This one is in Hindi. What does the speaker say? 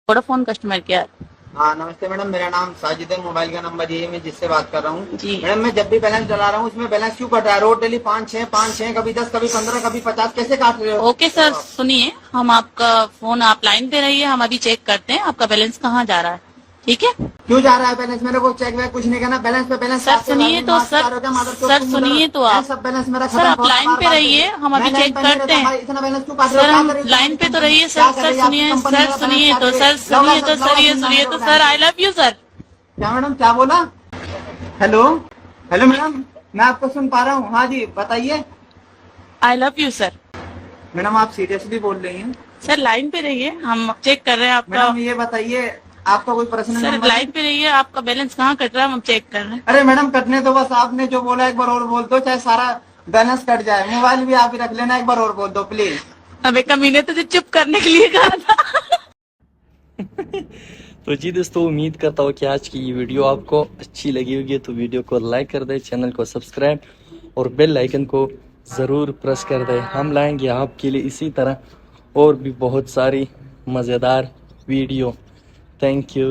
Vodafone customer care. हाँ नमस्ते मैडम, मेरा नाम साजिद है। मोबाइल का नंबर ये है, मैं जिससे बात कर रहा हूँ। जी मैडम मैं जब भी बैलेंस डला रहा हूँ उसमें बैलेंस क्यों कट रहा है? रोज डेली 5-6, कभी 10, कभी 15, कभी 50, कैसे काट रहे हो? ओके सर, सुनिए, हम आपका फोन आप लाइन पे रहिए, हम अभी चेक करते हैं आपका बैलेंस कहाँ जा रहा है। ठीक है क्यों जा रहा है बैलेंस? मेरे को चेक वैक कुछ नहीं करना। बैलेंस पे बैलेंस सर, सुनिए तो सर सुनिए तो आप सब बैलेंस मेरा सर खत्म। आप लाइन पे रहिए, हम अभी चेक करते हैं। इतना बैलेंस क्यों काट रहे सर हो? क्या हम कर रही है लाइन पे तो कंपनी? रहिए क्या सर। कर सर रही है आपकी सुनिए, कंपनी? सर मेरा सुनिए बैलेंस तो काट रही सर है। सुनिए तो सर ये सुनिए तो sir, I love you sir. क्या मैडम, क्या बोला? हेलो हेलो मैडम, मैं आपको सुन पा रहा हूँ। हाँ जी बताइए। I love you sir. Madam आप सीरियसली बोल रही हैं? सर लाइन पे रहिए, हम चेक कर रहे हैं आपका। मैडम ये बताइए, आपका कोई पर्सनल सर नंबर है? लाइन पे रहिए, आपका बैलेंस कहाँ कट रहा है हम चेक कर रहे हैं। अरे मैडम कटने दो, बस आपने जो बोला एक बार और बोल दो, चाहे सारा बैलेंस कट जाए। मोबाइल भी आप ही रख लेना, एक बार और बोल दो प्लीज। अबे कमीने, तुझे चुप करने के लिए कहा था। तो जी दोस्तों, उम्मीद करता हूँ कि आज की ये वीडियो आपको अच्छी लगी होगी। तो वीडियो को लाइक कर दें, चैनल को सब्सक्राइब और बेल आइकन को ज़रूर प्रेस कर दें। हम लाएंगे आपके लिए इसी तरह और भी बहुत सारी मज़ेदार वीडियो। Thank you.